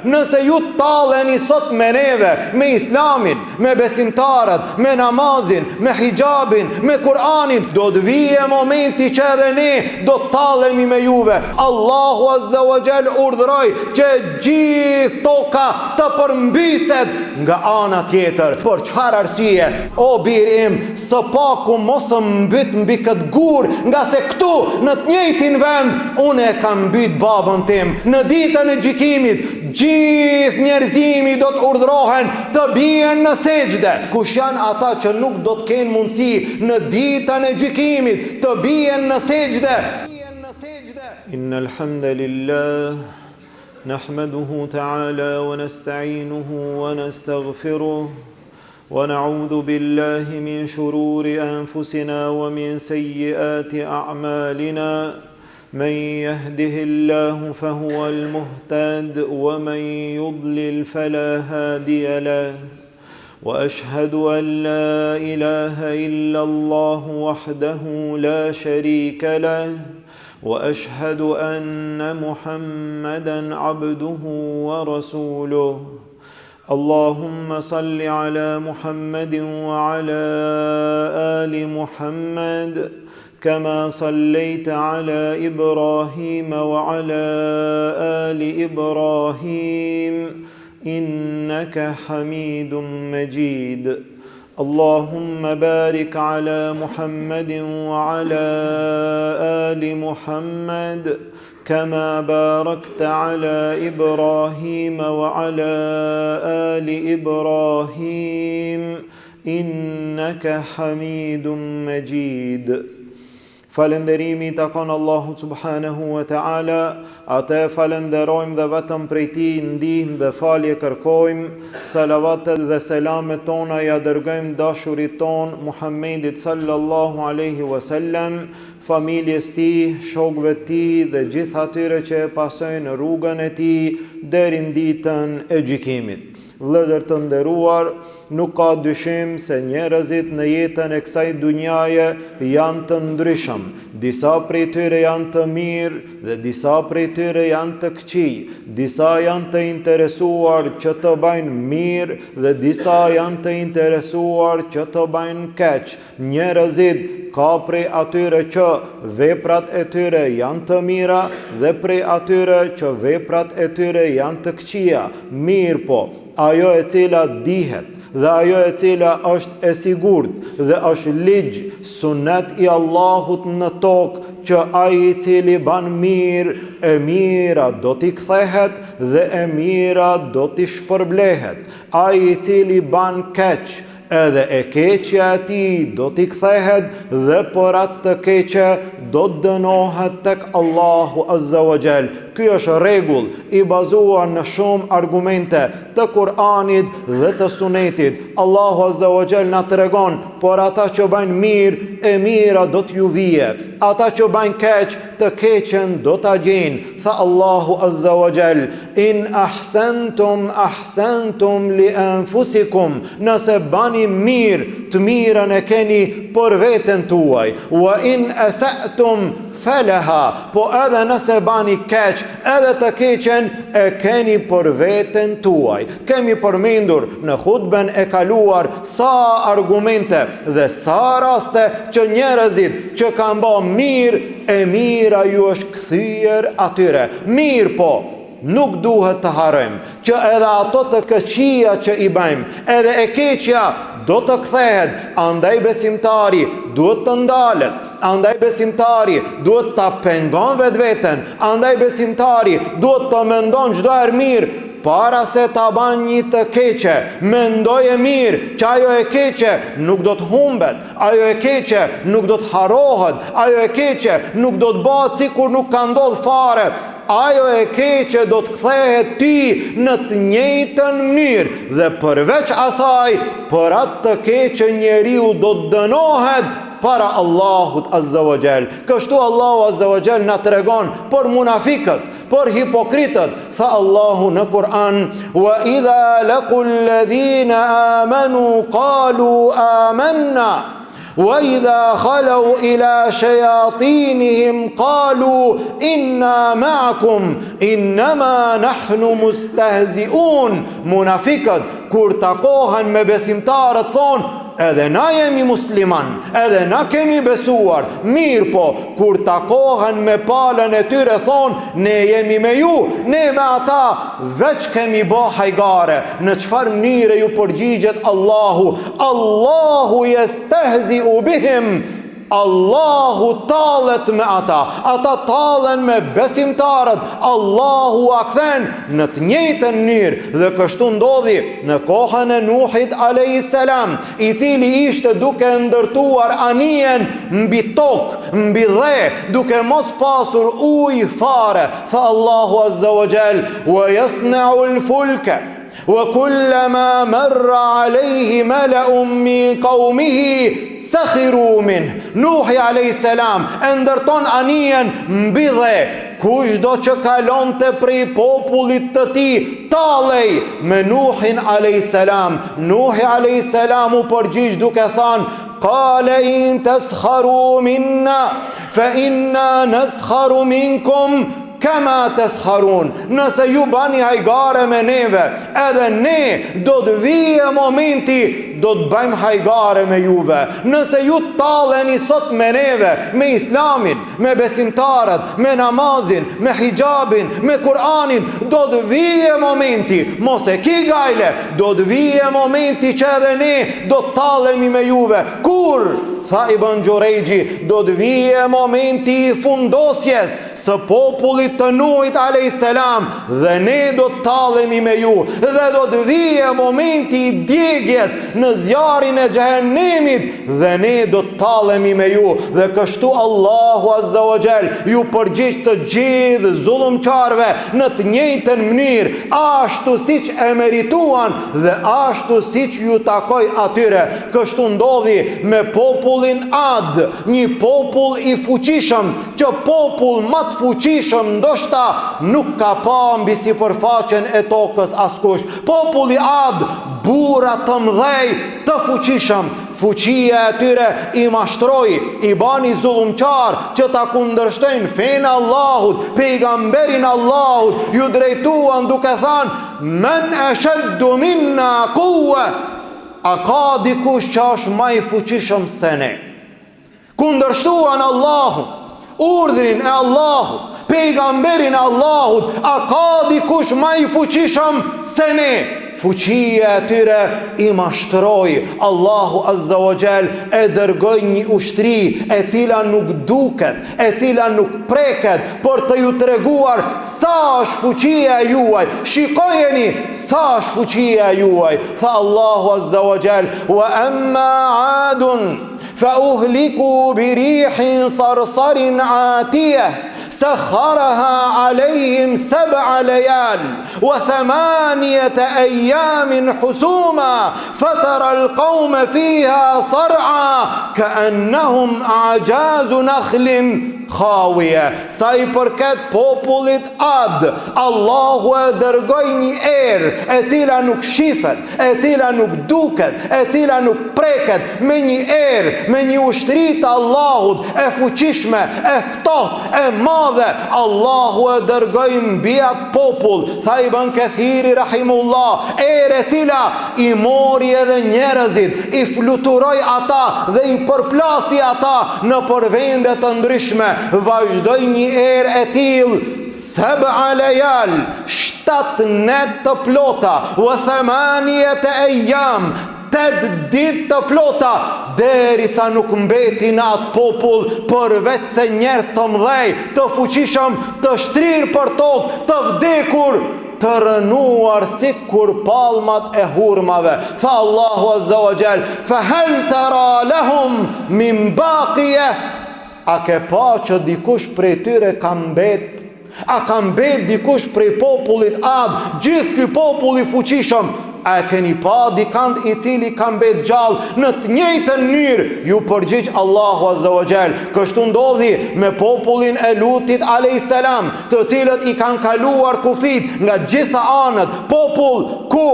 Nëse ju talleni sot me neve, me islamin, me besimtarët, me namazin, me hijabin, me Kur'anin, do të vije momenti që edhe ne do të tallemi me juve. Allahu Azza wa Jall urdhëroi që gjithë toka të përmbyset nga ana tjetër. Por çfarë arsye? O bir im, së paku mos mbyt mbi këtë gur, nga se këtu në të njëjtin vend unë e kam mbyt babën tim. Në ditën e gjykimit gjithë njerëzimi do të urdhrohen të bien në sejdë. Kush janë ata që nuk do të kenë mundësi në ditën e gjykimit të bien në sejdë? Innal hamdalillah nahmaduhu ta'ala wa nasta'inuhu wa nastaghfiruh wa na'udhu billahi min shururi anfusina wa min sayyiati a'malina. من يهده الله فهو المهتد ومن يضلل فلا هادي له وأشهد أن لا إله إلا الله وحده لا شريك له وأشهد أن محمدا عبده ورسوله اللهم صل على محمد وعلى آل محمد كما صليت على إبراهيم وعلى آل إبراهيم إنك حميد مجيد اللهم بارك على محمد وعلى آل محمد كما باركت على إبراهيم وعلى آل إبراهيم إنك حميد مجيد Falënderimi i takon Allahut subhanahu wa ta'ala, atë falenderojmë dhe vetëm prej tij ndihmë dhe falje kërkojmë. Salavatet dhe selamet tona ja dërgojmë dashurit ton Muhammedit sallallahu alaihi wasallam, familjes tij, shokëve tij dhe gjithë atyre që e pasojnë rrugën e tij deri në ditën e gjykimit. Vëllezër të nderuar, nuk ka dyshim se njerëzit në jetën e kësaj dunjaje janë të ndryshëm. Disa prej tyre janë të mirë dhe disa prej tyre janë të këqij. Disa janë të interesuar që të bëjnë mirë dhe disa janë të interesuar që të bëjnë keq. Njerëzit ka prej atyre që veprat e tyre janë të mira dhe prej atyre që veprat e tyre janë të këqija. Mirë po, ajo e cila dihet dhe ajo e cila është e sigurt dhe është ligj, sunet i Allahut në tokë, që ai i cili ban mirë, e mira do t'i kthehet dhe e mira do t'i shpërblehet. Ai i cili ban keq, edhe e keqja e tij do t'i kthehet dhe për atë të keqe do të dënohet tek Allahu Azza wa Jall. Ky është rregull i bazuar në shumë argumente të Kur'anit dhe të Sunetit. Allahu Azza wa Jall na tregon por ata që bëjnë mirë, e mira do t'ju vije. Ata që bëjnë keq, të keqen do t'a gjejnë. Tha Allahu Azza wa Jall: In ahsantum ahsantum li anfusikum. Nëse bani mirë, të mirën e keni për veten tuaj. Wa in asa'tum falaha, po edhe nëse bani keq, edhe të keqen e keni për veten tuaj. Kemi përmendur në hutben e kaluar sa argumente dhe sa raste që njerëzit që kanë bërë mirë, e mira ju është kthyer atyre. Mirë po, nuk duhet të harrojmë që edhe ato të këqija që i bëjmë, edhe e keqja do të kthehet. Andaj besimtari duhet të ndalet. Andaj besimtari duhet të pengon vetveten. Andaj besimtari duhet të mendon çdo herë mirë para se ta ban një të keqe. Mendoje mirë që ajo e keqe nuk do të humbet, ajo e keqe nuk do të harrohet, ajo e keqe nuk do të bëhet sikur nuk ka ndodhur fare. Ajo e keqe do të kthehet ty në të njëjtën mënyrë dhe përveç asaj, për atë të keqe njeriu do të dënohet para Allahut Azza wa Jall. Kështu Allahu Azza wa Jall na tregon për munafikët, për hipokritët. Tha Allahu në Kur'an: Wa idha laqul ladhina amanu qalu amanna. وَإِذَا خَلَوْا إِلَى شَيَاطِينِهِمْ قَالُوا إِنَّا مَعَكُمْ إِنَّمَا نَحْنُ مُسْتَهْزِئُونَ. Munafikët kur takohen me besimtarët thonë, edhe na jemi musliman, edhe na kemi besuar, mirë po, kur takohen me palën e tyre thonë, ne jemi me ju, ne me ata veç kemi bo hajgare. Në çfarë mënyre ju përgjigjet Allahu? Allahu yestehzi'u bihim, Allahu tallet me ata tallen me besimtarët, Allahu a kthen në të njëjtën mënyrë. Dhe kështu ndodhi në kohën e Nuhit a.s. i cili ishte duke ndërtuar anijen mbi tokë, mbi dhe, duke mos pasur ujë fare. Tha Allahu azza wa jall, wa yasna'u al-fulka وَكُلَّمَا مَرَّ عَلَيْهِ مَلَأٌ مِّن قَوْمِهِ سَخِرُوا مِنْهُ. Nuhi a.s. e ndërton anijen mbi dhe, kushdo që kalonte prej popullit të tij tallej me Nuhin a.s. Nuhi a.s. u përgjigj duke thënë, qala in taskharu minna fa inna naskharu minkum kama taskharun. Nëse ju bani hajgare me neve, edhe ne do të vijë momenti do të bëjmë hajgare me juve. Nëse ju talleni sot me neve, me islamin, me besimtarët, me namazin, me hijabin, me Kur'anin, do të vijë momenti, mos e ki gajle, do të vijë momenti që edhe ne do të tallemi me juve. Kur? Tha Ibn Gjurejgji, do të vijë momenti i fundosjes së popullit të Nuhit a.s. dhe ne do të tallemi me ju, dhe do të vijë momenti i djegjes në zjarin e xhehenemit dhe ne do të tallemi me ju. Dhe kështu Allahu azza wa jall ju përgjigj të gjithë zullumçarëve në të njëjtën mënyrë, ashtu siç e merituan dhe ashtu siç ju takoi atyre. Kështu ndodhi me popullin Ad, një popull i fuqishëm, që popull më të fuqishëm ndoshta nuk ka pa mbi sipërfaqen e tokës askush. Populli Ad, burra të mëdhej të fuqishëm, fuqia e tyre i mashtroi, i bani zullumçar që ta kundërshtojnë fenë Allahut, pejgamberin Allahut, ju drejtuan duke thënë, men ashaddu minna quwwa. A ka dikush që është më i fuqishëm se ne? Kundërshtuan Allahun, urdhrin e Allahut, pejgamberin e Allahut. A ka dikush më i fuqishëm se ne? Fuqia e tyre i mashtroi. Allahu azza wa jall e dërgoi një ushtri e cila nuk duket, e cila nuk preket, për të ju treguar sa është fuqia juaj. Shikojeni sa është fuqia juaj. Tha Allahu azza wa jall, wa amma adun fa uhliku bi rihin sarsarin atiyah سخرها عليهم 7 ليال و8 أيام حسوما فترى القوم فيها صرعى كأنهم أعجاز نخل خاوية. Sa i përket popullit Ad, Allahu e dërgoi një erë e cila nuk shifet, e cila nuk duket, e cila nuk preket, me një erë, me një ushtri të Allahut e fuqishme, e ftohtë, e madhe. Allahu e dërgoi mbi atë popull, tha Ibn Kathiri rahimullah, erë e cila i mori edhe njerëzit, i fluturoi ata dhe i përplasi ata në përvende të ndryshme. Vazhdoi një erë e tillë 7 lejal, 7 net të plota, wa 8 ejam, 8 ditë të plota, derisa nuk mbeti në atë popull përveç se njerëz të mëdhej, të fuqishëm, të shtrirë për tokë, të vdekur, të rënuar si kur palmat e hurmave. Tha Allahu azza wa jall, fa hal tara lahum min baqiya. A ke pa që dikush prej tyre ka mbet? A ka mbet dikush prej popullit Ad? Gjithë ky popull i fuqishëm A e keni pa dikant I cili ka mbet gjallë në të njëjtën mënyrë? Ju përgjigj Allahu Azza wa Jall. Kështu ndodhi me popullin e Lutit alayhis salam, të cilët I kanë kaluar kufit nga gjitha anët, popull ku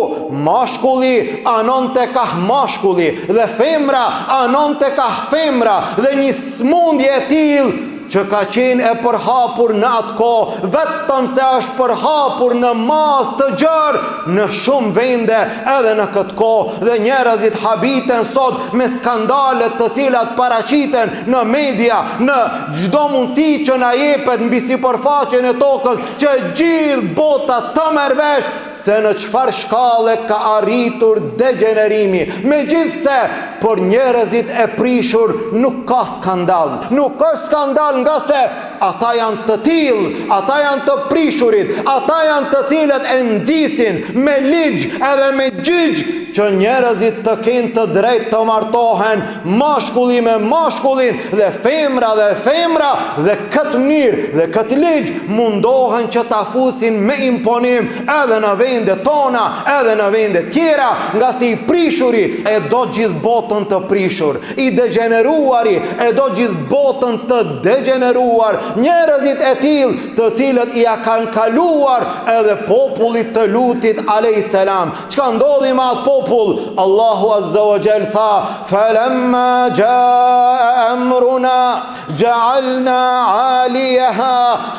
mashkulli anon të kah mashkulli dhe femra anon të kah femra, dhe një smundje e tillë që ka qenë e përhapur në atë kohë, vetëm se është përhapur në masë të gjerë në shumë vende edhe në këtë kohë, dhe njerëzit habiten sot me skandalet të cilat paraqiten në media, në çdo mundësi që na jepet mbi sipërfaqen e tokës, që gjithë bota të merr vesh se në çfarë shkallë ka arritur degenerimi. Megjithse por njerëzit e prishur nuk ka skandal. Nuk ka skandal nga se ata janë të tillë, ata janë të prishurit, ata janë të cilët e nxisin me ligj edhe me gjyq që njerëzit të kenë të drejtë të martohen mashkulli me mashkullin dhe femra, dhe këtë mënyrë dhe këtë ligj mundohen që ta fusin me imponim edhe në vende tona, edhe në vende tjera, nga si I prishuri e do gjithë botën të prishur, I degeneruari e do gjithë botën të degeneruar. Njerëzit e tillë të cilët I kanë kaluar edhe popullit të Lutit alayhis salam. Çka ndodhi me atë popull? Allahu Azza wa Jall tha: "Falamma jaa amruna ja'alna 'aliyaha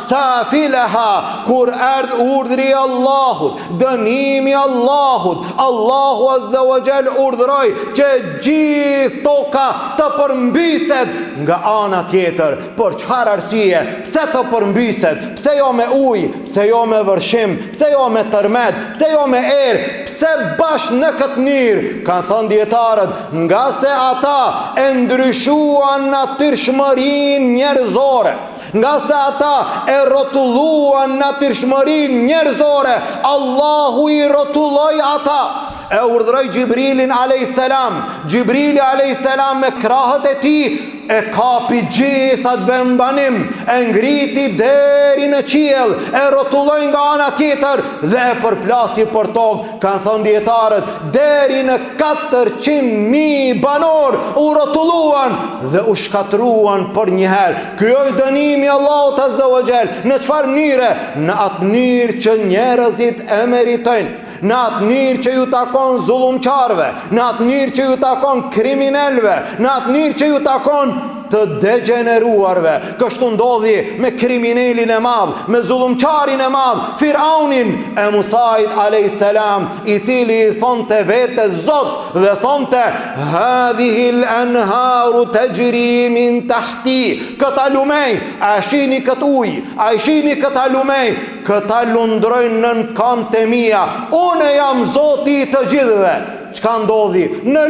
safilaha." Kur erdh urdhri I Allahut, dënimi I Allahut, Allahu Azza wa Jall urdhëroi që gjithë toka të përmbyset nga ana tjetër. Por çfarë arsye? Pse të përmbyset? Pse jo me ujë? Pse jo me vërshim? Pse jo me tërmet? Pse jo me erë? Pse bashkë në këtë mënyrë? Kanë thënë dietarët, nga se ata e ndryshuan natyrshmërinë njerëzore, nga se ata e rrotulluan natyrshmërinë njerëzore, Allahu I rrotulloi ata. E urdhëroi Gjibrilin alayhis salam. Gjibrili alayhis salam me krahët e tij e kapi gjithat vendanim, e ngriti deri në qiell, e rrotulloi nga ana tjetër dhe e përplasi për tokë. Kanë thënë dietarët, deri në 400.000 banor u rrotulluan dhe u shkatruan për një herë. Ky është dënimi I Allahut Azza wa Jall. Në çfarë mënyre? Në atë mënyrë që njerëzit e meritojnë, në atë mënyrë që ju takon zullumqarve, në atë mënyrë që ju takon kriminalve, në atë mënyrë që ju takon të degeneruarve. Kështu ndodhi me kriminalin e madh, me zullumqarin e madh, Firaunin e Musait alayhis salam, I cili I thonte vetes Zot dhe thonte: "Hadhihil anharu tajri min tahti." Këta lumej, a shihni këtë ujë, a shihni këta lumej, këta lundrojnë nën këmbët e mia. Unë jam Zoti I të gjithëve. Çka ndodhi? Në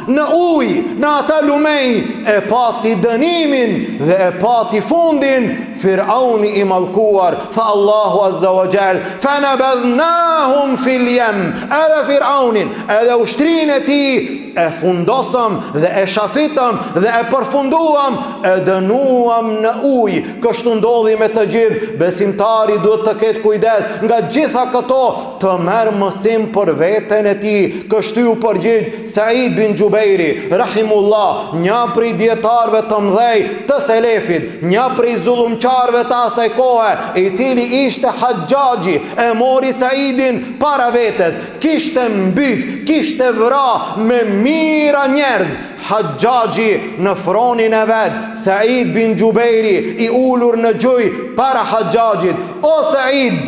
në ujë, në ata lumej, e pati dënimin dhe e pati fundin Firauni I mallkuar. Tha Allahu Azza wa Jall: "Fanabadhnahum fil yam." Edhe Firaunin, edhe ushtrinë e tij e fundosëm dhe e shafitëm dhe e përfunduam, e dënuam në ujë. Kështu ndodhi me të gjithë. Besimtari duhet të ketë kujdes nga gjitha këto, të merr mësim për veten e tij. Kështu u përgjigj Said bin Jubairi rahimullah, një prej dietarëve të mëdhej të selefit, një prej zullumqarëve të asaj kohe, I cili ishte Haxhaxhi, e mori Saidin para vetes, kishte mbyt, kishte vra me mira njerëz. Haxhaxhi në fronin e vet, Said bin Jubairi I ulur në gjuj para Haxhaxhit: "O Said,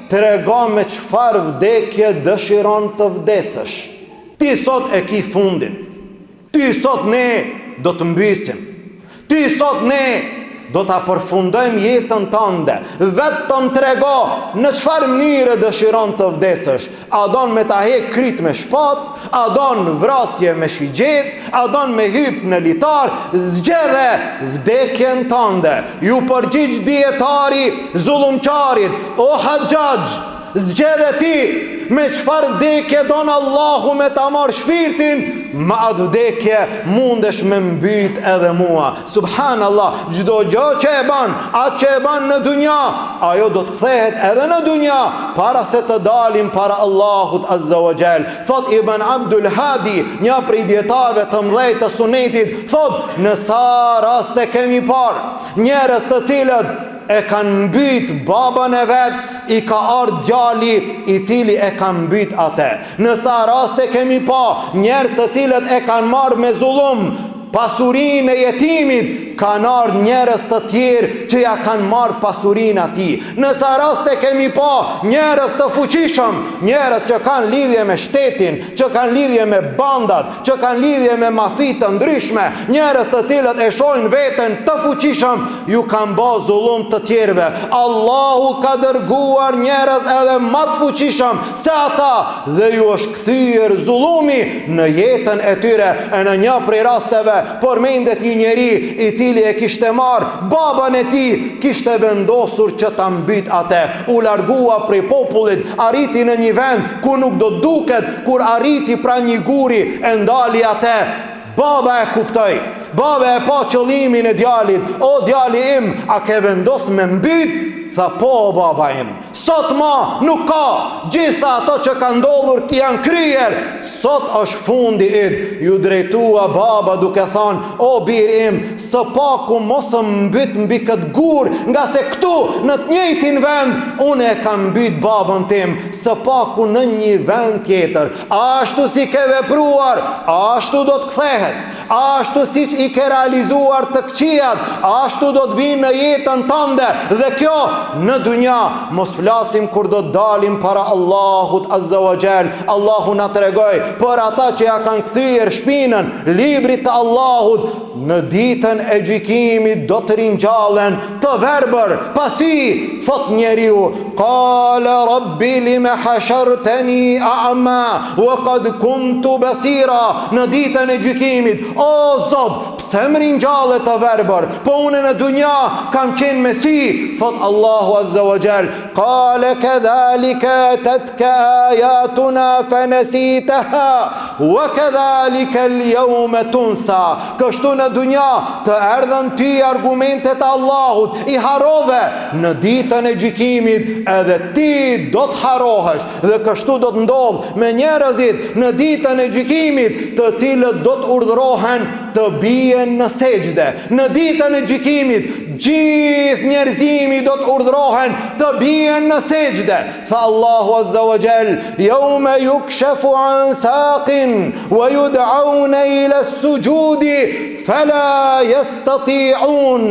trego me çfarë vdekje dëshiron të vdesësh. Ti sot e ki fundin. Ti sot ne do të mbysim. Ti sot ne do ta përfundojmë jetën tënde. Vetëm trego në çfarë mënyre dëshiron të vdesësh. A don me ta hek kryt me shpat, a don vrasje me shigjet, a don me hyp në litar, zgjedhe vdekjen tënde." Ju përgjigj dietari zullumqarit: "O Haxhaxh, zgjedhe ti me çfarë vdekje don Allahu me ta marr shpirtin, ma atë vdekje mundesh me mbyt edhe mua. Subhanallah, çdo gjë që e ban, atë që e ban në dunja, ajo do të kthehet edhe në dunja para se të dalim para Allahut Azza wa Jall. Thot Ibn Abdul Hadi, një prej dietarëve të mëdhenj të sunetit, thot në sa raste kemi parë njerëz të cilët e kanë mbyt babën e vet, i ka ardhur djali i cili e ka mbyt atë. Në sa raste kemi pa njerëz të cilët e kanë marrë me zullum pasurinë e jetimit, kanë ardhur njerëz të tjerë që ja kanë marrë pasurinë atij. Në sa raste kemi pa njerëz të fuqishëm, njerëz që kanë lidhje me shtetin, që kanë lidhje me bandat, që kanë lidhje me mafi të ndryshme, njerëz të cilët e shohin veten të fuqishëm, ju kanë bë zullum të tjerëve. Allahu ka dërguar njerëz edhe më të fuqishëm se ata dhe ju është kthyer zullumi në jetën e tyre. E në një prej rasteve përmendet një njeri i cili e kishte marrë babën e tij, kishte vendosur që ta mbyt atë. U largua prej popullit, arriti në një vend ku nuk do duket, kur arriti pra një guri e ndali atë. Baba e kuptoi. Baba e pa qëllimin e djalit. O djali im, a ke vendos me mbyt? Tha po baba im. Sot ma nuk ka. Gjitha ato që ka ndodhur janë kryer. Sot është fundi yt. Ju drejtua baba duke thënë, o bir im, së paku mos mbyt mbi këtë gur, nga se këtu në të njëjtin vend unë e kam mbyt babën tim, së paku në një vend tjetër. Ashtu si ke vepruar, ashtu do të kthehet. Ashtu siç i ke realizuar të këqijat, ashtu do të vinë në jetën tënde. Dhe kjo në dunja, mos flasim kur do të dalim para Allahut Azza wa Jall. Allahu na tregoi për ata që ja kanë kthyer shpinën librit të Allahut, në ditën e gjykimit do të ringjallen të verbër. Pasi thot njeriu, qala rabbi lima hashartani a'ma wa qad kuntu basira. Në ditën e gjykimit, o Zot, pse më ringjallet të verbër, po unë në dunja kam qenë me sy. Thot Allahu Azza wa Jall, qala kadhalika atatka ayatuna fanasitaha wa kadhalika al-yawma tunsa. Kështu në dunja të erdhën ty argumentet e Allahut, i harove, në ditën e gjykimit edhe ti do të harohesh. Dhe kështu do të ndodh me njerëzit në ditën e gjykimit, të cilët do të urdhërohen të bien në sejdë. Në ditën e gjykimit gjithë njerëzimi do të urdhërohen të bien në sejdë. Tha Allahu Azza wa Jall, yawma yukshafu an saqin wa yud'auna ila as-sujudi fala yastati'un.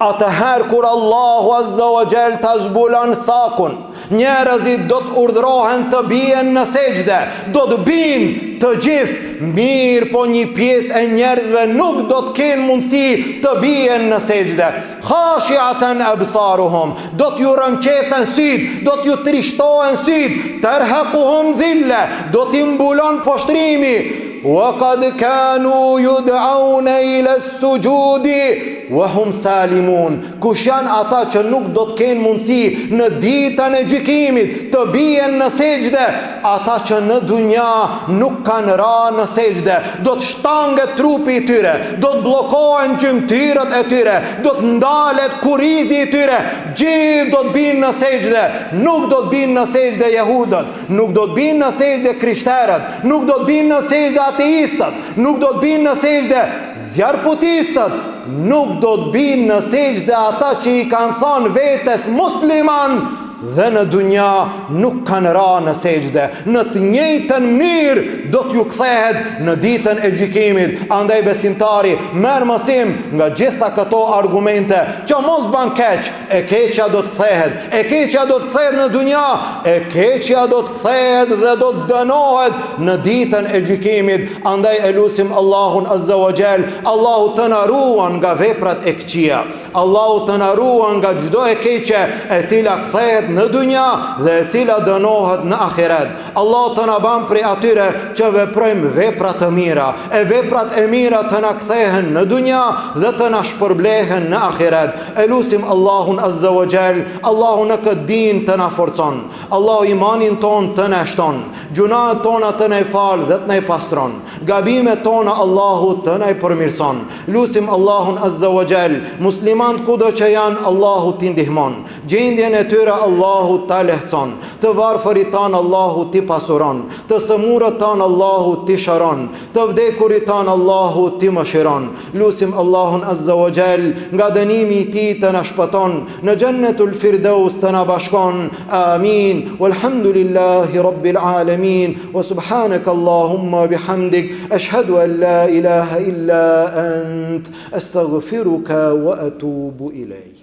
Atëherë kur Allahu Azza wa Jall ta zbulon sakun, njerëzit do të urdhërohen të bien në sejdë, do të bin të gjithë. Mirë, po një pjesë e njerëzve nuk do të kenë mundësi të bien në sejdë. Khashi'atan absaruhum, do t'ju rënqethen syt, do t'ju trishtohen syt, tarhaquhum dhilla, do t'i mbulon poshtrimi. Wa qad kanu yud'auna ila as-sujudi wa hum salimun. Kush janë ata që nuk do të kenë mundësi në ditën e gjykimit të bien në sejdë? Ata që në dunja nuk kanë ra në sejdë, do të shtanget trupi i tyre, do të bllokohen gjymtyrët e tyre, do të ndalet kurizi i tyre, gjithë do të binë në sejdë. Nuk do të binë në sejdë jehudët, nuk do të binë në sejdë krishterët, nuk do të binë në sejdë ateistët, nuk do të binë në sejdë zjarputistët, nuk do të binë në sejdë ata që i kanë thënë vetes musliman dhe në dunja nuk kanë ra në sejdë. Në të njëjtën mënyrë do t'ju kthehet në ditën e gjykimit. Andaj besimtari, merr mësim nga gjitha këto argumente që mos ban keq. E keqja do të kthehet, e keqja do të kthehet në dunja, e keqja do të kthehet dhe do të dënohet në ditën e gjykimit. Andaj e lutim Allahun Azza wa Jall, Allahu të na ruan nga veprat e këqija, Allahu të na ruan nga çdo e keqe e cila kthehet në dunja dhe e cila dënohet në ahiret. Allah të na ban prej atyre që veprojmë vepra të mira, e veprat e mira të na kthehen në dunja dhe të na shpërblehen në ahiret. E lusim Allahun Azza wa Jall, Allahu në këtë din të na forcon, Allahu imanin ton të na shton, gjunahet tona të na fal dhe të na pastron, gabimet tona Allahu të na përmirëson. Lusim Allahun Azza wa Jall, musliman kudo që janë Allahu t'i ndihmon, gjendjen e tyre Allahu ta lehtëson, të varfërit tanë Allahu t'i pasuron, të sëmurët tanë Allahu t'i shëron, të vdekurit tanë Allahu t'i mëshiron. Lusim Allahun Azza wa Jall, nga dënimi i tij të na shpëton, në Jannatul Firdaus të na bashkon. Amin. Walhamdulillahi Rabbil Alamin. Wa subhanaka Allahumma bihamdik, ashhadu an la ilaha illa ant, astaghfiruka wa atubu ilayk.